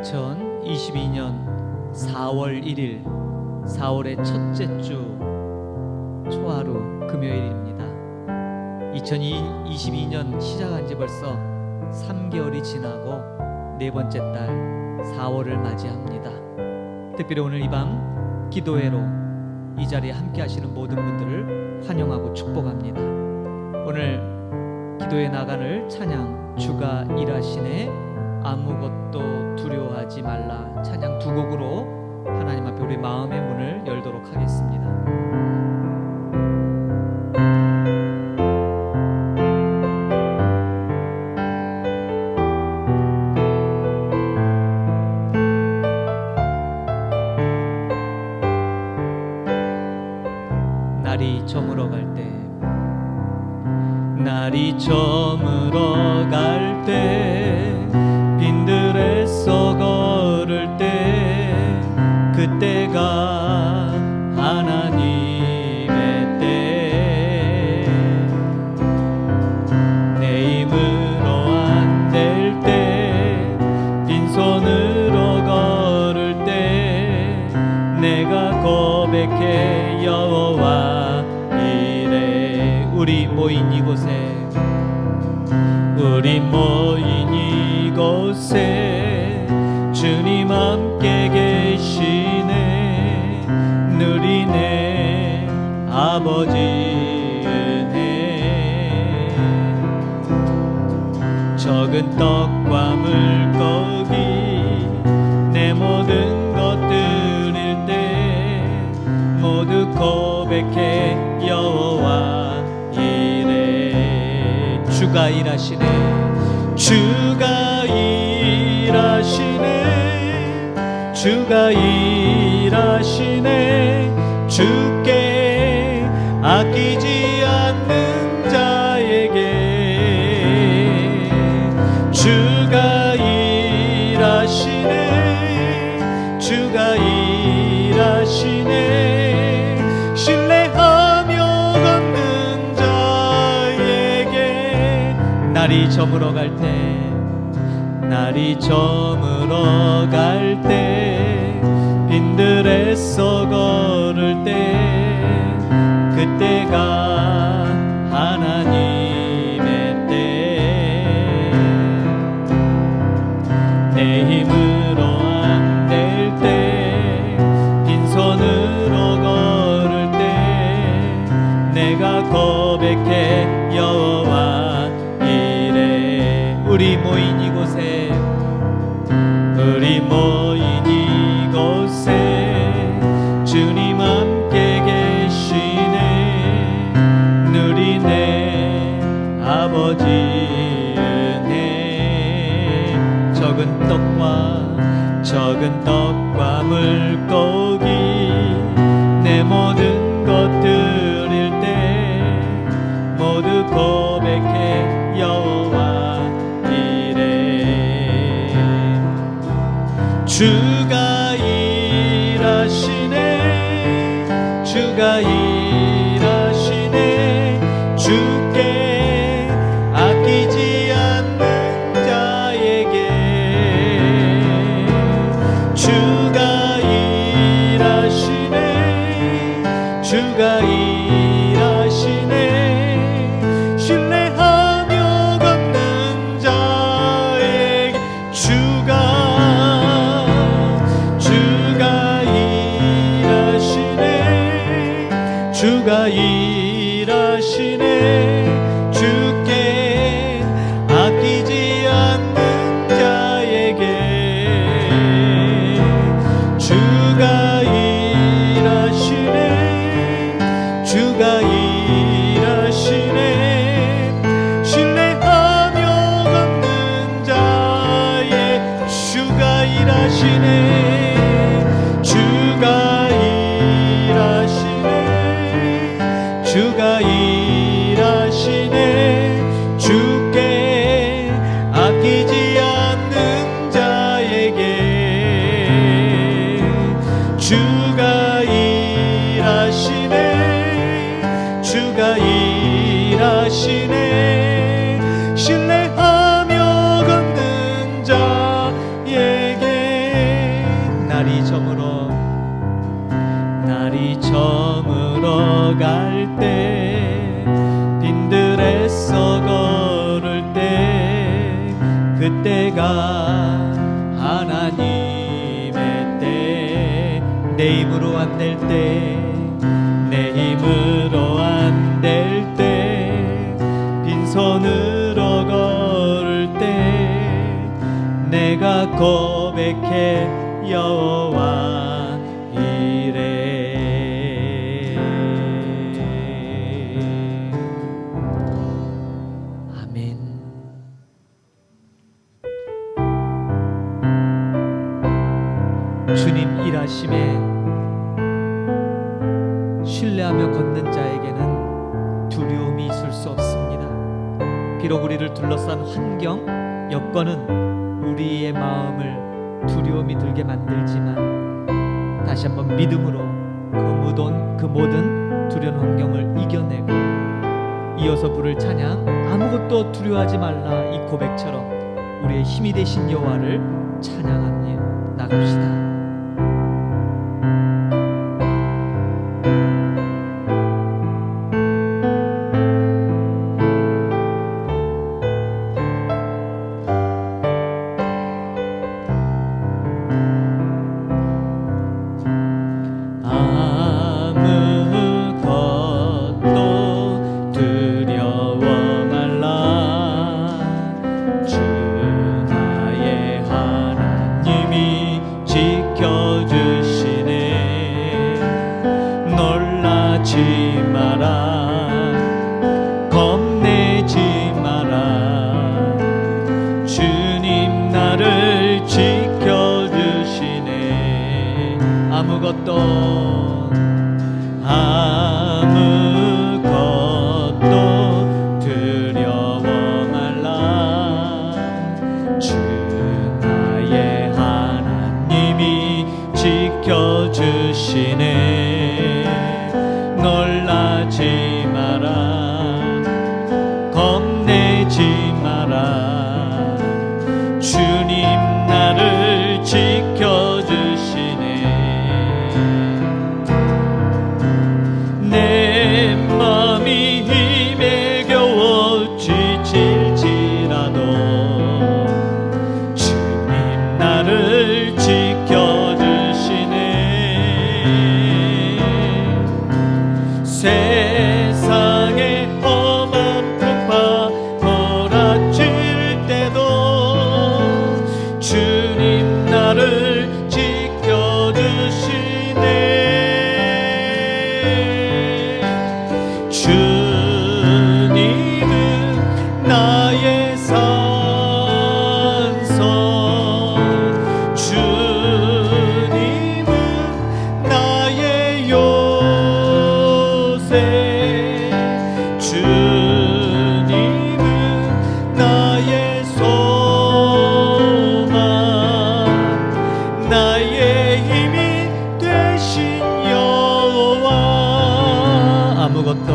2022년 4월 1일 4월의 첫째 주 초하루 금요일입니다. 2022년 시작한 지 벌써 3개월이 지나고 네 번째 달 4월을 맞이합니다. 특별히 오늘 이 밤 기도회로 이 자리에 함께 하시는 모든 분들을 환영하고 축복합니다. 오늘 기도회 나가는 찬양 주가 일하시네 아무것도 두려워하지 말라 찬양 두 곡으로 하나님 앞에 우리 마음의 문을 열도록 하겠습니다. 날이 저물어 갈 때, 날이 저물어 갈 때, 빈들에서 걸을 때, 그때가 하나님의 때. 내 힘으로 안 될 때, 빈손으로 걸을 때, 내가 고백해 여호와 우리 모인 이곳에 주님 함께 계시네. 누리네 아버지 은혜. 적은 떡과 물고기 내 모든 것 드릴 때 모두 고백해 여호와 주가 일하시네. 주가 일하시네. 주가 일하시네. 주께 아끼지 않는 자에게 주가 일하시네. 주가 일하시네. 날이 저물어 갈 때, 날이 저물어 갈 때, 빈들에서 걸을 때, 그때가 하나님의 때. 내 힘으로 안 될 때, 빈손으로 걸을 때, 내가 고백해 여호와 우리 모인 이곳에 주님 함께 계시네. 누리네 아버지 은혜. 적은 떡과 물고기 내 모든 것 드릴 때 모두 고백해 여호와 주가 일하시네. 주가 일하시네. 주께 아끼지 않는 자에게 주가 일하시네. 주가 일하시네. 신뢰하며 걷는 자에게 주가 그때가 하나님의 때, 내 힘으로 안 될 때, 내 힘으로 안 될 때, 빈손으로 걸을 때 내가 고백해 여호와 이래. 아멘. 주님 일하심에 신뢰하며 걷는 자에게는 두려움이 있을 수 없습니다. 비록 우리를 둘러싼 환경, 여건은 우리의 마음을 두려움이 들게 만들지만 다시 한번 믿음으로 그 모든 두려운 환경을 이겨내고 이어서 부를 찬양, 아무것도 두려워하지 말라, 이 고백처럼 우리의 힘이 되신 여호와를 찬양하며 나갑시다. 아무것도 두려워 말라. 주 나의 하나님이 지켜주시네. 놀라지 마라, 겁내지 마라. 주님 나를 지켜주시네. 내 맘이 힘에 겨워 지칠지라도 주님 나를 지켜주시네. 세상에 험한 풍파 몰아칠 때도 주님 나를 지켜주시네. 주님은 나의 산성, 주님은 나의 요새, 주님은 나의 소망, 나의 힘이 되신 여호와. 아무것도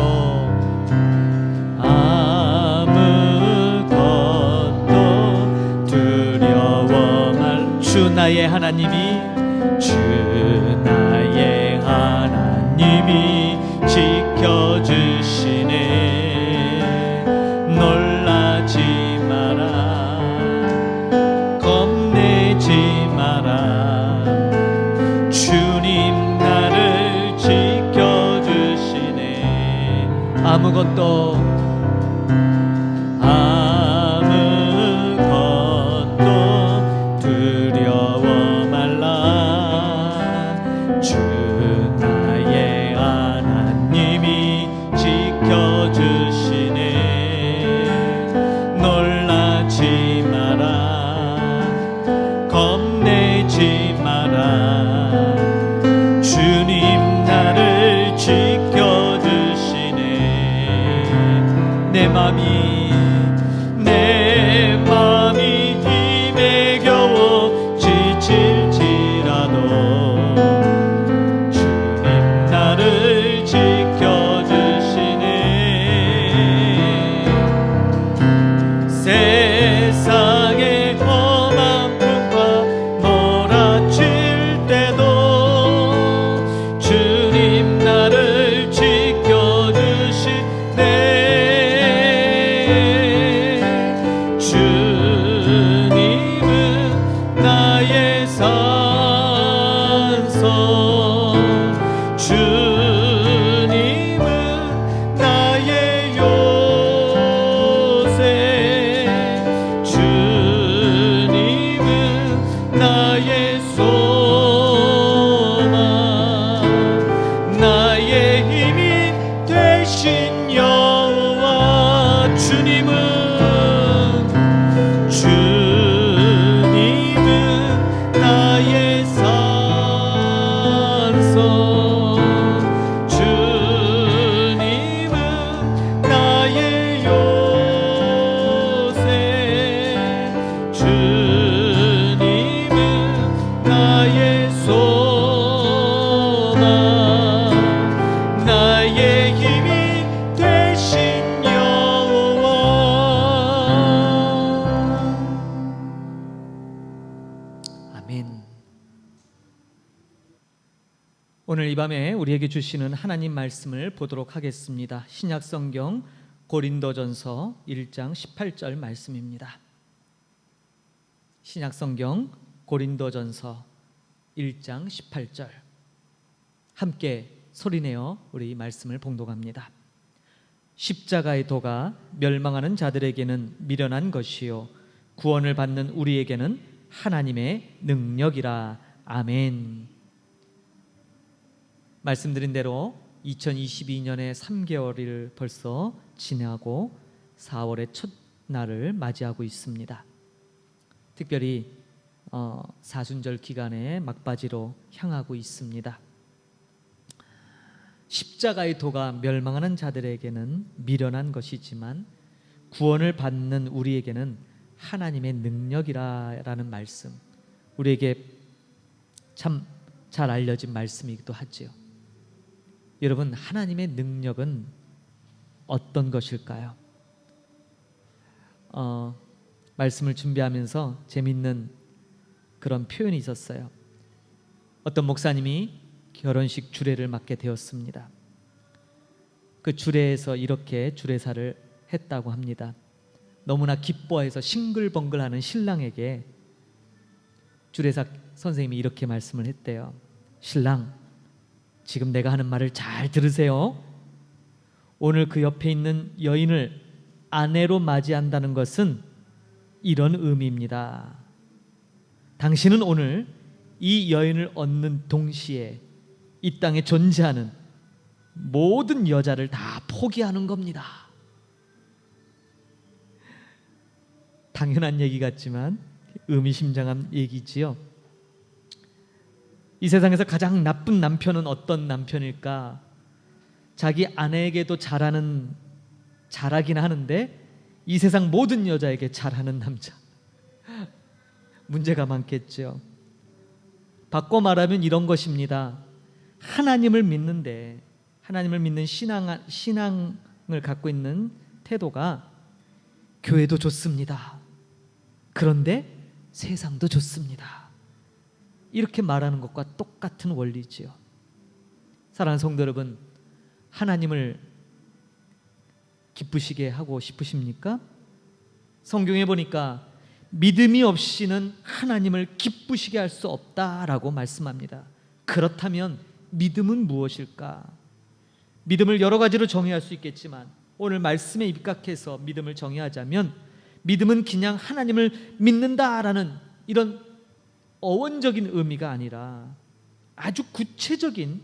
두려워 말. 주 나의 하나님이, 주 나의 하나님이 지켜주시네. 놀라지 마라, 겁내지 마라. 주님 나를 지켜주시네. 아무것도 두려워 말라. 주 나의 하나님이 지켜주시네. 놀라지 마라, 겁내지 마라. 주님 나를 지켜주시네. 내 맘이 힘에 겨워 지칠지라도 주님 나를 지켜주시네. 세상에 험한 풍파 오늘 이 밤에 우리에게 주시는 하나님 말씀을 보도록 하겠습니다. 신약 성경 고린도전서 1장 18절 말씀입니다. 신약 성경 고린도전서 1장 18절 함께 소리내어 우리 말씀을 봉독합니다. 십자가의 도가 멸망하는 자들에게는 미련한 것이요 구원을 받는 우리에게는 하나님의 능력이라. 아멘. 말씀드린 대로 2022년의 3개월을 벌써 지나고 4월의 첫날을 맞이하고 있습니다. 특별히 사순절 기간의 막바지로 향하고 있습니다. 십자가의 도가 멸망하는 자들에게는 미련한 것이지만 구원을 받는 우리에게는 하나님의 능력이라는 말씀, 우리에게 참 잘 알려진 말씀이기도 하지요. 여러분, 하나님의 능력은 어떤 것일까요? 말씀을 준비하면서 재밌는 그런 표현이 있었어요. 어떤 목사님이 결혼식 주례를 맡게 되었습니다. 그 주례에서 이렇게 주례사를 했다고 합니다. 너무나 기뻐해서 싱글벙글하는 신랑에게 주례사 선생님이 이렇게 말씀을 했대요. 신랑, 지금 내가 하는 말을 잘 들으세요. 오늘 그 옆에 있는 여인을 아내로 맞이한다는 것은 이런 의미입니다. 당신은 오늘 이 여인을 얻는 동시에 이 땅에 존재하는 모든 여자를 다 포기하는 겁니다. 당연한 얘기 같지만 의미심장한 얘기지요. 이 세상에서 가장 나쁜 남편은 어떤 남편일까? 자기 아내에게도 잘하긴 하는데 이 세상 모든 여자에게 잘하는 남자. 문제가 많겠죠. 바꿔 말하면 이런 것입니다. 하나님을 믿는데, 하나님을 믿는 신앙을 갖고 있는 태도가 교회도 좋습니다. 그런데 세상도 좋습니다. 이렇게 말하는 것과 똑같은 원리지요. 사랑하는 성도 여러분, 하나님을 기쁘시게 하고 싶으십니까? 성경에 보니까 믿음이 없이는 하나님을 기쁘시게 할 수 없다라고 말씀합니다. 그렇다면 믿음은 무엇일까? 믿음을 여러 가지로 정의할 수 있겠지만 오늘 말씀에 입각해서 믿음을 정의하자면 믿음은 그냥 하나님을 믿는다라는 이런 어원적인 의미가 아니라 아주 구체적인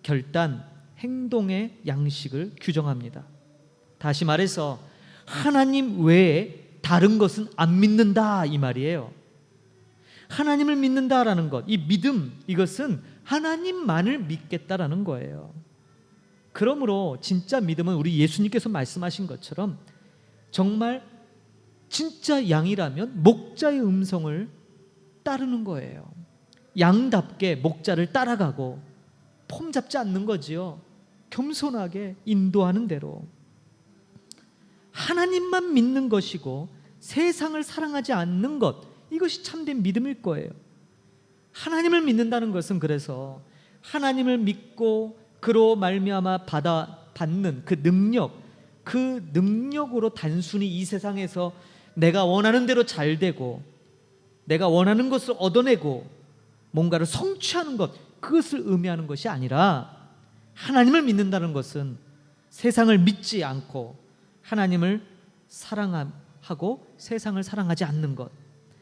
결단, 행동의 양식을 규정합니다. 다시 말해서 하나님 외에 다른 것은 안 믿는다 이 말이에요. 하나님을 믿는다라는 것, 이 믿음, 이것은 하나님만을 믿겠다라는 거예요. 그러므로 진짜 믿음은 우리 예수님께서 말씀하신 것처럼 정말 진짜 양이라면 목자의 음성을 따르는 거예요. 양답게 목자를 따라가고 폼 잡지 않는 거지요. 겸손하게 인도하는 대로 하나님만 믿는 것이고 세상을 사랑하지 않는 것, 이것이 참된 믿음일 거예요. 하나님을 믿는다는 것은 그래서 하나님을 믿고 그로 말미암아 받는 그 능력으로 단순히 이 세상에서 내가 원하는 대로 잘 되고 내가 원하는 것을 얻어내고 뭔가를 성취하는 것, 그것을 의미하는 것이 아니라 하나님을 믿는다는 것은 세상을 믿지 않고 하나님을 사랑하고 세상을 사랑하지 않는 것,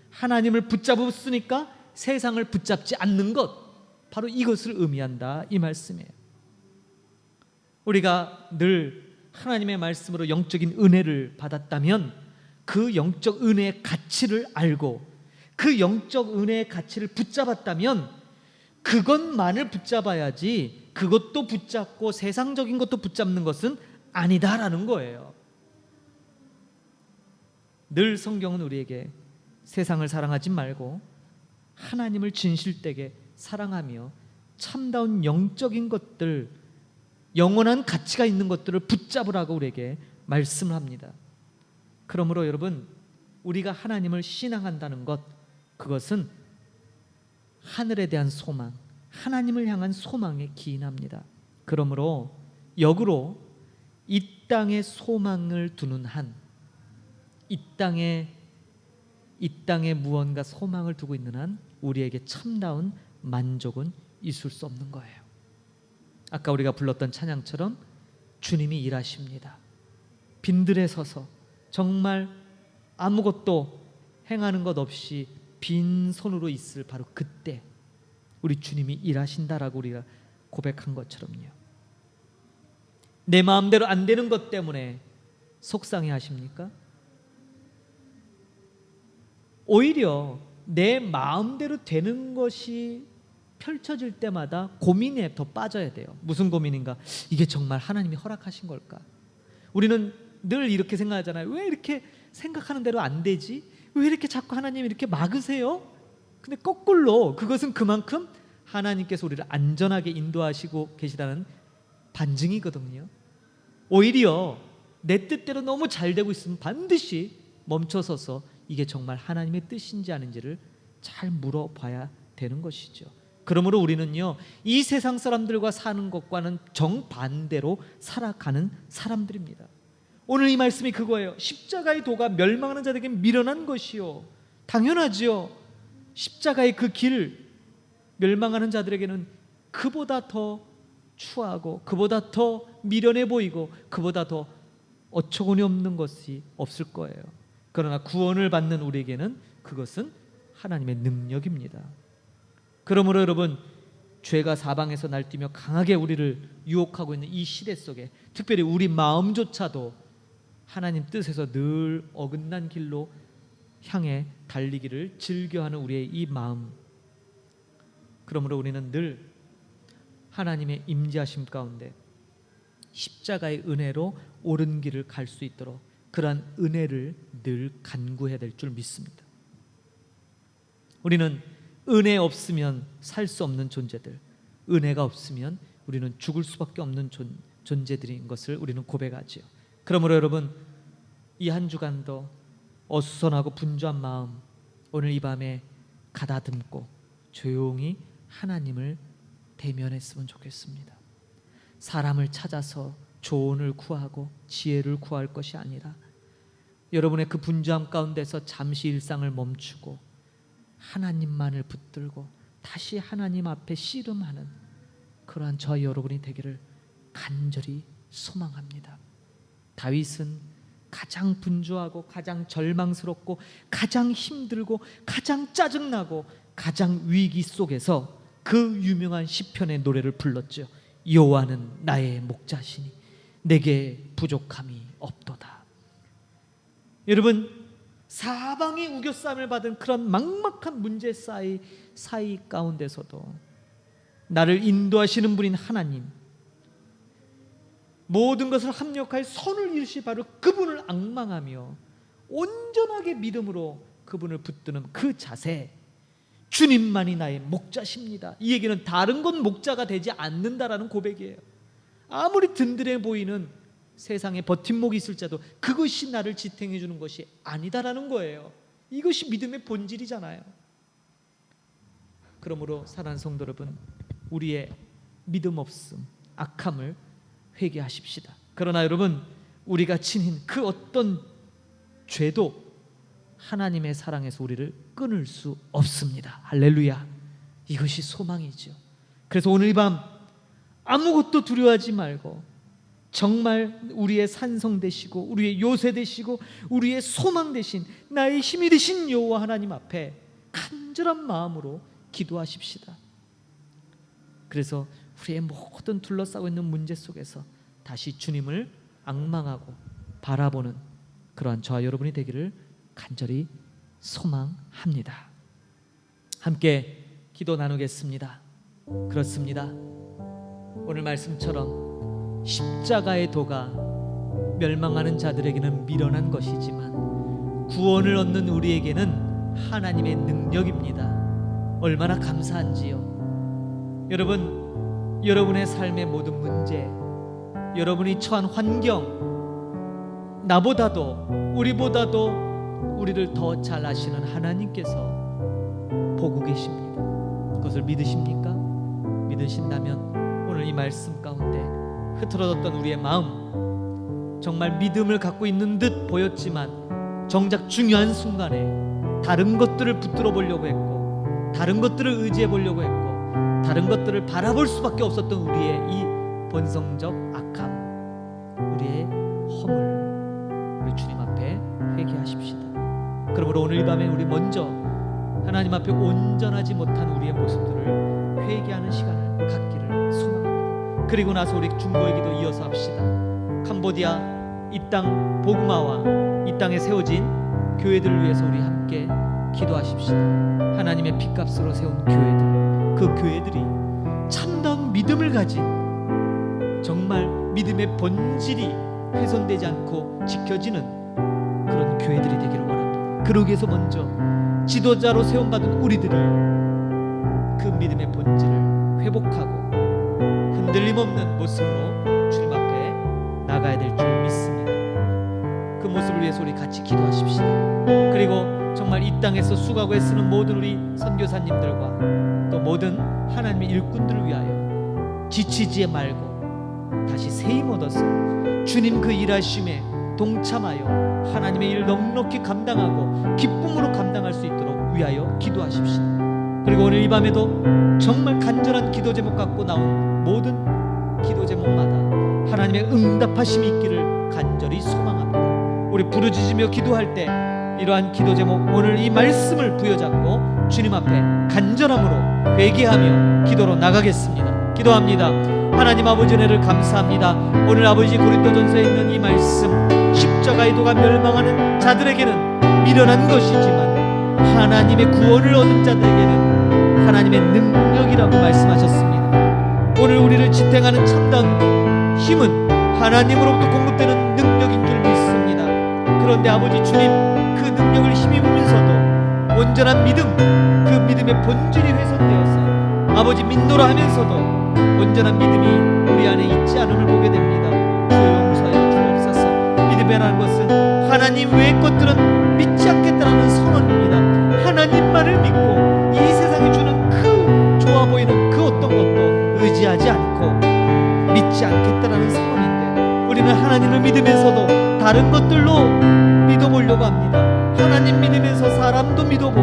하나님을 붙잡았으니까 세상을 붙잡지 않는 것, 바로 이것을 의미한다 이 말씀이에요. 우리가 늘 하나님의 말씀으로 영적인 은혜를 받았다면 그 영적 은혜의 가치를 알고 그 영적 은혜의 가치를 붙잡았다면 그것만을 붙잡아야지 그것도 붙잡고 세상적인 것도 붙잡는 것은 아니다라는 거예요. 늘 성경은 우리에게 세상을 사랑하지 말고 하나님을 진실되게 사랑하며 참다운 영적인 것들, 영원한 가치가 있는 것들을 붙잡으라고 우리에게 말씀을 합니다. 그러므로 여러분, 우리가 하나님을 신앙한다는 것, 그것은 하늘에 대한 소망, 하나님을 향한 소망에 기인합니다. 그러므로 역으로 이 땅에 소망을 두는 한, 이 땅에 무언가 소망을 두고 있는 한 우리에게 참다운 만족은 있을 수 없는 거예요. 아까 우리가 불렀던 찬양처럼 주님이 일하십니다. 빈들에 서서 정말 아무것도 행하는 것 없이 빈손으로 있을 바로 그때 우리 주님이 일하신다라고 우리가 고백한 것처럼요. 내 마음대로 안 되는 것 때문에 속상해 하십니까? 오히려 내 마음대로 되는 것이 펼쳐질 때마다 고민에 더 빠져야 돼요. 무슨 고민인가? 이게 정말 하나님이 허락하신 걸까? 우리는 늘 이렇게 생각하잖아요. 왜 이렇게 생각하는 대로 안 되지? 왜 이렇게 자꾸 하나님이 이렇게 막으세요? 근데 거꾸로 그것은 그만큼 하나님께서 우리를 안전하게 인도하시고 계시다는 반증이거든요. 오히려 내 뜻대로 너무 잘 되고 있으면 반드시 멈춰서서 이게 정말 하나님의 뜻인지 아닌지를 잘 물어봐야 되는 것이죠. 그러므로 우리는요, 이 세상 사람들과 사는 것과는 정반대로 살아가는 사람들입니다. 오늘 이 말씀이 그거예요. 십자가의 도가 멸망하는 자들에게 미련한 것이요, 당연하지요. 십자가의 그 길, 멸망하는 자들에게는 그보다 더 추하고 그보다 더 미련해 보이고 그보다 더 어처구니 없는 것이 없을 거예요. 그러나 구원을 받는 우리에게는 그것은 하나님의 능력입니다. 그러므로 여러분, 죄가 사방에서 날뛰며 강하게 우리를 유혹하고 있는 이 시대 속에 특별히 우리 마음조차도 하나님 뜻에서 늘 어긋난 길로 향해 달리기를 즐겨하는 우리의 이 마음, 그러므로 우리는 늘 하나님의 임재하심 가운데 십자가의 은혜로 옳은 길을 갈 수 있도록 그러한 은혜를 늘 간구해야 될 줄 믿습니다. 우리는 은혜 없으면 살 수 없는 존재들, 은혜가 없으면 우리는 죽을 수밖에 없는 존재들인 것을 우리는 고백하지요. 그러므로 여러분, 이 한 주간도 어수선하고 분주한 마음 오늘 이 밤에 가다듬고 조용히 하나님을 대면했으면 좋겠습니다. 사람을 찾아서 조언을 구하고 지혜를 구할 것이 아니라 여러분의 그 분주함 가운데서 잠시 일상을 멈추고 하나님만을 붙들고 다시 하나님 앞에 씨름하는 그러한 저와 여러분이 되기를 간절히 소망합니다. 다윗은 가장 분주하고 가장 절망스럽고 가장 힘들고 가장 짜증나고 가장 위기 속에서 그 유명한 시편의 노래를 불렀죠. 여호와는 나의 목자시니 내게 부족함이 없도다. 여러분, 사방이 우겨싸움을 받은 그런 막막한 문제 사이 가운데서도 나를 인도하시는 분인 하나님, 모든 것을 합력하여 선을 이루시 바로 그분을 앙망하며 온전하게 믿음으로 그분을 붙드는 그 자세, 주님만이 나의 목자십니다. 이 얘기는 다른 건 목자가 되지 않는다라는 고백이에요. 아무리 든든해 보이는 세상에 버팀목이 있을지라도 그것이 나를 지탱해 주는 것이 아니다라는 거예요. 이것이 믿음의 본질이잖아요. 그러므로 사랑하는 성도 여러분, 우리의 믿음 없음, 악함을 회개하십시다. 그러나 여러분, 우리가 지닌 그 어떤 죄도 하나님의 사랑에서 우리를 끊을 수 없습니다. 할렐루야. 이것이 소망이죠. 그래서 오늘 이 밤 아무것도 두려워하지 말고 정말 우리의 산성 되시고 우리의 요새 되시고 우리의 소망 되신 나의 힘이 되신 여호와 하나님 앞에 간절한 마음으로 기도하십시다. 그래서 우리의 모든 둘러싸고 있는 문제 속에서 다시 주님을 앙망하고 바라보는 그러한 저와 여러분이 되기를 간절히 소망합니다. 함께 기도 나누겠습니다. 그렇습니다. 오늘 말씀처럼 십자가의 도가 멸망하는 자들에게는 미련한 것이지만 구원을 얻는 우리에게는 하나님의 능력입니다. 얼마나 감사한지요. 여러분, 여러분의 삶의 모든 문제, 여러분이 처한 환경, 나보다도 우리보다도 우리를 더 잘 아시는 하나님께서 보고 계십니다. 그것을 믿으십니까? 믿으신다면 오늘 이 말씀 가운데 흐트러졌던 우리의 마음, 정말 믿음을 갖고 있는 듯 보였지만 정작 중요한 순간에 다른 것들을 붙들어 보려고 했고, 다른 것들을 의지해 보려고 했고, 다른 것들을 바라볼 수밖에 없었던 우리의 이 본성적 악함, 우리의 허물, 우리 주님 앞에 회개하십시다. 그러므로 오늘 이 밤에 우리 먼저 하나님 앞에 온전하지 못한 우리의 모습들을 회개하는 시간을 갖기를 소망합니다. 그리고 나서 우리 중보의 기도 이어서 합시다. 캄보디아 이 땅 보그마와 이 땅에 세워진 교회들을 위해서 우리 함께 기도하십시다. 하나님의 핏값으로 세운 교회들, 그 교회들이 참다운 믿음을 가진, 정말 믿음의 본질이 훼손되지 않고 지켜지는 그런 교회들이 되기를 원합니다. 그러기 위해서 먼저 지도자로 세움받은 우리들이 그 믿음의 본질을 회복하고 흔들림 없는 모습으로 주님 앞에 나가야 될 줄 믿습니다. 그 모습을 위해서 우리 같이 기도하십시다. 그리고 정말 이 땅에서 수고하고 애쓰는 모든 우리 선교사님들과 또 모든 하나님의 일꾼들을 위하여 지치지 말고 다시 세임 얻어서 주님 그 일하심에 동참하여 하나님의 일을 넉넉히 감당하고 기쁨으로 감당할 수 있도록 위하여 기도하십시다. 그리고 오늘 이 밤에도 정말 간절한 기도 제목 갖고 나온 모든 기도 제목마다 하나님의 응답하심이 있기를 간절히 소망합니다. 우리 부르짖으며 기도할 때 이러한 기도 제목, 오늘 이 말씀을 부여잡고 주님 앞에 간절함으로 회개하며 기도로 나가겠습니다. 기도합니다. 하나님 아버지 은혜를 감사합니다. 오늘 아버지 고린도전서에 있는 이 말씀, 십자가의 도가 멸망하는 자들에게는 미련한 것이지만 하나님의 구원을 얻은 자들에게는 하나님의 능력이라고 말씀하셨습니다. 오늘 우리를 지탱하는 참다운 힘은 하나님으로부터 공급되는 능력인 줄 믿습니다. 그런데 아버지 주님, 그 능력을 힘입으면서도 온전한 믿음, 그 믿음의 본질이 훼손되어서 아버지 믿노라 하면서도 온전한 믿음이 우리 안에 있지 않음을 보게 됩니다. 주여 용서하여 주옵소서. 믿음이라는 것은 하나님 외의 것들은 믿지 않겠다는 선언입니다. 하나님만을 믿고 이 세상이 주는 그 좋아 보이는 그 어떤 것도 의지하지 않고 믿지 않겠다는 선언인데, 우리는 하나님을 믿으면서도 다른 것들로 믿어보려고 합니다. 하나님 믿으면서 사람도 믿어보고,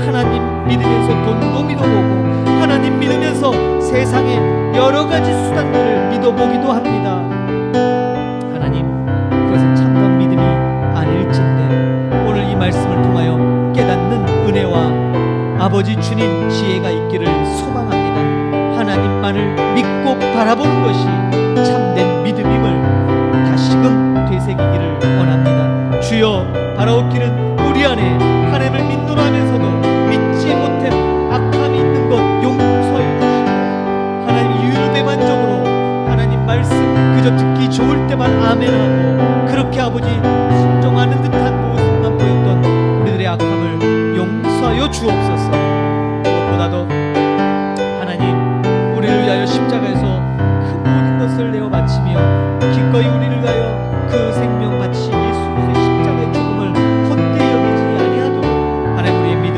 하나님 믿으면서 돈도 믿어보고, 하나님 믿으면서 세상의 여러 가지 수단들을 믿어보기도 합니다. 하나님, 그것은 참된 믿음이 아닐진데 오늘 이 말씀을 통하여 깨닫는 은혜와 아버지 주님 지혜가 있기를 소망합니다. 하나님만을 믿고 바라보는 것이 참된 믿음임을 다시금 되새기기를 원합니다. 주여, 바라옵기는 우리 안에 하나님을 믿노라 하면서도 믿지 못한 악함이 있는 것 용서해 주시고, 하나님 유유대반적으로 하나님 말씀 그저 듣기 좋을 때만 아멘하고 그렇게 아버지 순종하는 듯한 모습만 보였던 우리들의 악함을 용서하여 주옵소서. 무엇보다도 하나님, 우리를 위하여 십자가에서 그 모든 것을 내어 바치며 기꺼이 우리를 위하여 그 생명 바치신 예수 그리스도의 십자가의 죽음을 헛되이 여기지 아니하도록 하나님 우리의 믿음,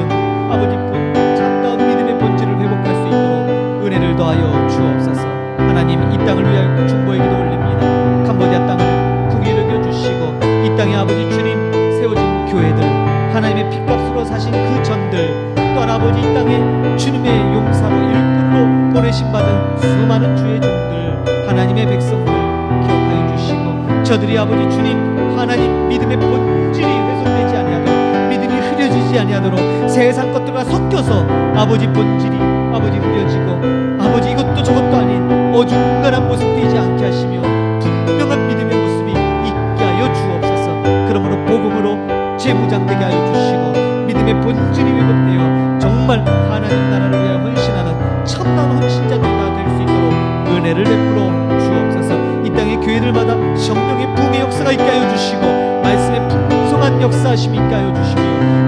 아버지 참다운 믿음의 본질을 회복할 수 있도록 은혜를 더하여 주옵소서. 하나님, 이 땅을 위하여 중보의 기도 올립니다. 캄보디아 땅을 국위를 여겨주시고 이 땅에 아버지 주님 세워진 교회들, 하나님의 핏값으로 사신 그 전들, 또한 아버지 이 땅에 주님의 용사로 일꾼으로 보내심 받은 수많은 주의 종들, 하나님의 백성들 기억하여 주시고, 저들이 아버지 주님 하나님 믿음의 본질이 훼손되지 아니하도록, 믿음이 흐려지지 아니하도록 세상 것들과 섞여서 아버지 본질이 아버지 흐려지고 아버지 이것도 저것도 아닌 어중간한 모습 되지 않게 하시며 분명한 믿음의 모습이 있게 하여 주옵소서. 그러므로 복음으로 재무장되게 하여 주시고 믿음의 본질이 회복되어 정말 하나님 나라를 위하여 헌신하는 참다운 헌신자들이 다 될 수 있도록 은혜를 베풀어 주옵소서. 이 땅의 교회들마다 성령의 부흥의 역사가 있게 하여 주시고 말씀의 풍성한 역사하심이 있게 하여 주시며,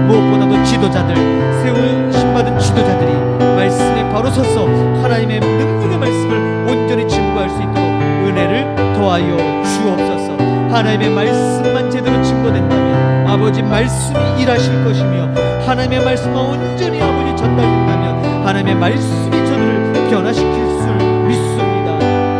무엇보다도 지도자들, 세우심 받은 지도자들이 말씀에 바로 서서 하나님의 능력의 말씀을 온전히 증거할 수 있도록 은혜를 더하여 주옵소서. 하나님의 말씀만 제대로 증거된다면 아버지 말씀이 일하실 것이며, 하나님의 말씀만 온전히 아버지 전달된다면 하나님의 말씀이 저들을 변화시킬 수 믿습니다.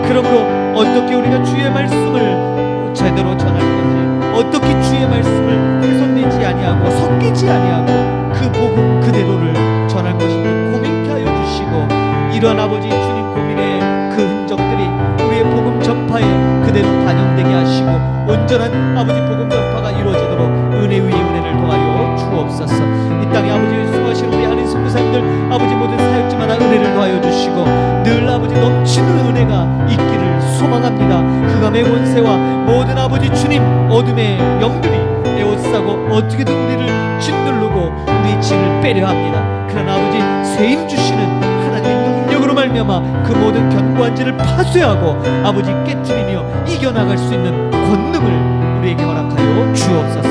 그러므로 어떻게 우리가 주의 말씀을 제대로 전할 건지, 어떻게 주의 말씀을 훼손되지 아니하고 섞이지 아니하고 그 복음 그대로를 전할 것인지 고민케 하여 주시고, 이러한 아버지 주님 고민의 그 흔적들이 우리의 복음 전파에 그대로 반영되게 하시고 온전한 아버지 복음 전파가 이루어지도록 은혜 위에 은혜를 더하여 주옵소서. 이 땅에 아버지 수고하시는 우리 한인 선교사님들 아버지 모든 사역지마다 은혜를 더하여 주시고 늘 아버지 넘치는 은혜가 있기를 소망합니다. 흑암의 권세와 모든 아버지 주님 어둠의 영들이 에워싸고 어떻게든 우리를 짓누르고 우리의 진을 빼려 합니다. 그러나 아버지 세임 주시는 하나님의 능력으로 말미암아 그 모든 견고한 진을 파쇄하고 아버지 깨트리며 이겨나갈 수 있는 권능을 우리에게 허락하여 주옵소서.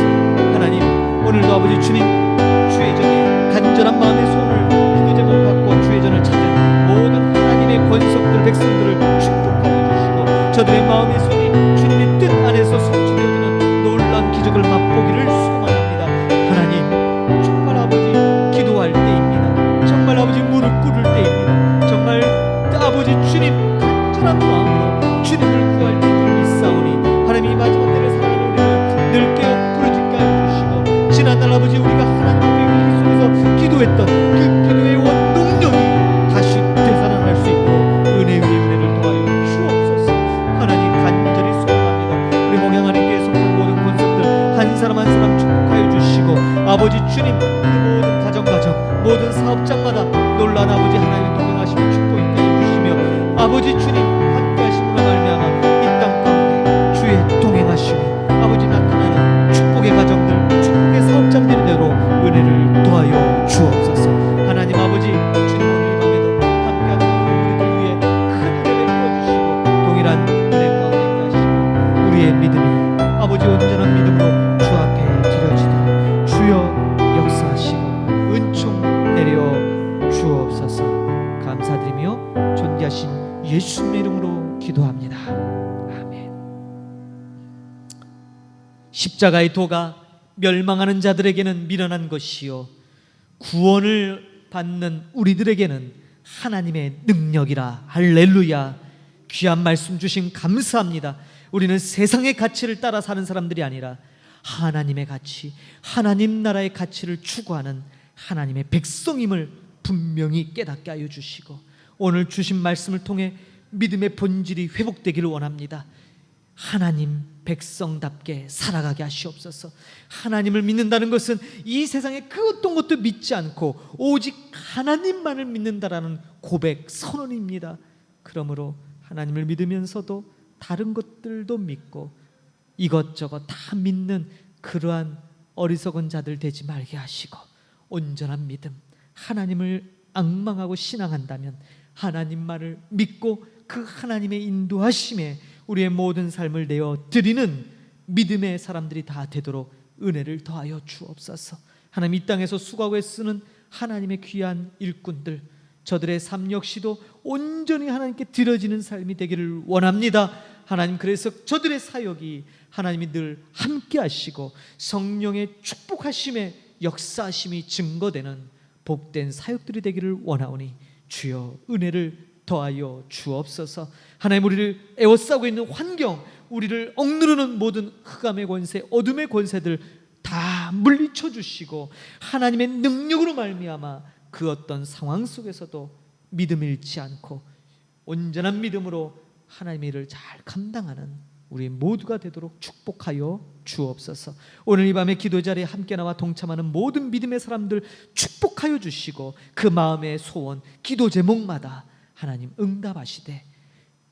하나님, 오늘도 아버지 주님 주의 전에 간절한 마음의 소원을 기도 제목 갖고 주의 전을 찾은 모든 하나님의 권속들 백성들을 축복하여 주시고 저들의 마음의 손이 주님의 뜻 안에서 성취되어지는 놀라운 기적을 맛보기를 소망합니다. 하나님, 정말 아버지 기도할 때입니다. 정말 아버지 무릎 꿇을 때입니다. 정말 아버지 주님 간절한 마음으로 주님을 구할 때를 믿사오니 하나님이 마지막 때를 사랑하는 우리를 늘 깨어 부르짖게 하여 주시고 지난날 아버지 우리가 하나님의 위기 속에서 기도했던 그 기도의 원동력이 다시 되살아날 수 있도록 은혜 위에 은혜를 더하여 주옵소서. 하나님 간절히 소원합니다. 우리 목양하나님께 속한 모든 권속들 한 사람 한 사람 축복하여 주시고 아버지 주님 그 모든 가정 모든 사업장마다 놀라운 아버지 하나님의 동행하시며 축복 있게 해주시며 아버지 주님 함께 하심으로 말미암아 이 땅 가운데 주의 동행하심이 아버지 나타나는 축복의 가정들 축복의 사업장들이 되도록 은혜를 더하여 주옵소서. 하나님 아버지 주님 오늘 이 밤에도 함께하는 우리들 위해 큰 은혜를 부어주시고 동일한 은혜 가운데 있게 하시고 우리의 믿음이 아버지 온전한 믿음으로 주 앞에 드려지도록 주여 역사하시고 은총 내려 주옵소서. 감사드리며 존귀하신 예수님의 이름으로 기도합니다. 아멘. 십자가의 도가 멸망하는 자들에게는 미련한 것이요 구원을 받는 우리들에게는 하나님의 능력이라. 할렐루야. 귀한 말씀 주신 감사합니다. 우리는 세상의 가치를 따라 사는 사람들이 아니라 하나님의 가치, 하나님 나라의 가치를 추구하는 하나님의 백성임을 분명히 깨닫게 하여 주시고 오늘 주신 말씀을 통해 믿음의 본질이 회복되기를 원합니다. 하나님 백성답게 살아가게 하시옵소서. 하나님을 믿는다는 것은 이 세상에 그 어떤 것도 믿지 않고 오직 하나님만을 믿는다라는 고백, 선언입니다. 그러므로 하나님을 믿으면서도 다른 것들도 믿고 이것저것 다 믿는 그러한 어리석은 자들 되지 말게 하시고 온전한 믿음, 하나님을 앙망하고 신앙한다면 하나님만을 믿고 그 하나님의 인도하심에 우리의 모든 삶을 내어 드리는 믿음의 사람들이 다 되도록 은혜를 더하여 주옵소서. 하나님 이 땅에서 수고하고 애쓰는 하나님의 귀한 일꾼들 저들의 삶 역시도 온전히 하나님께 드려지는 삶이 되기를 원합니다. 하나님 그래서 저들의 사역이 하나님이 늘 함께 하시고 성령의 축복하심에 역사하심이 증거되는 복된 사역들이 되기를 원하오니 주여 은혜를 더하여 주옵소서. 하나님 우리를 에워싸고 있는 환경, 우리를 억누르는 모든 흑암의 권세, 어둠의 권세들 다 물리쳐 주시고 하나님의 능력으로 말미암아 그 어떤 상황 속에서도 믿음 잃지 않고 온전한 믿음으로 하나님의 일을 잘 감당하는 우리 모두가 되도록 축복하여 주옵소서. 오늘 이 밤에 기도 자리에 함께 나와 동참하는 모든 믿음의 사람들 축복하여 주시고 그 마음의 소원, 기도 제목마다 하나님 응답하시되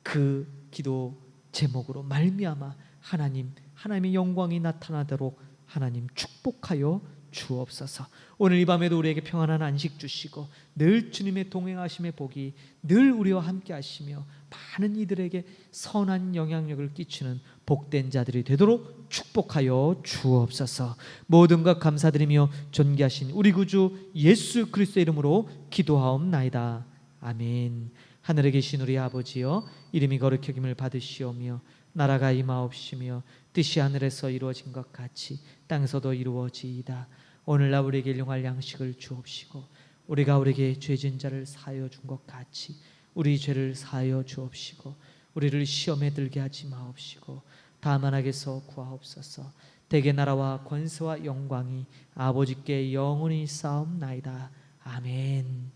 그 기도 제목으로 말미암아 하나님의 영광이 나타나도록 하나님 축복하여 주옵소서. 오늘 이 밤에도 우리에게 평안한 안식 주시고 늘 주님의 동행하심의 복이 늘 우리와 함께 하시며 많은 이들에게 선한 영향력을 끼치는 복된 자들이 되도록 축복하여 주옵소서. 모든 것 감사드리며 존귀하신 우리 구주 예수 그리스도의 이름으로 기도하옵나이다. 아멘. 하늘에 계신 우리 아버지여 이름이 거룩히 여김을 받으시오며 나라가 임하옵시며 뜻이 하늘에서 이루어진 것 같이 땅에서도 이루어지이다. 오늘날 우리에게 일용할 양식을 주옵시고 우리가 우리에게 죄진 자를 사하여 준 것 같이 우리 죄를 사하여 주옵시고 우리를 시험에 들게 하지 마옵시고 다만 악에서 구하옵소서. 대개 나라와 권세와 영광이 아버지께 영원히 쌓옵나이다. 아멘.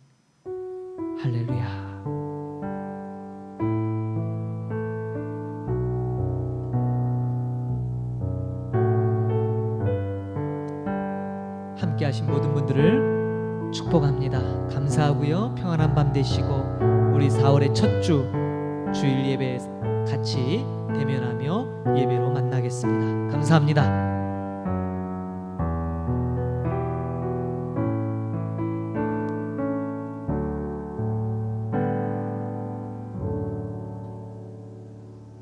할렐루야. 함께 하신 모든 분들을 축복합니다. 감사하고요. 평안한 밤 되시고 우리 4월의 첫 주 주일 예배 같이 대면하며 예배로 만나겠습니다. 감사합니다.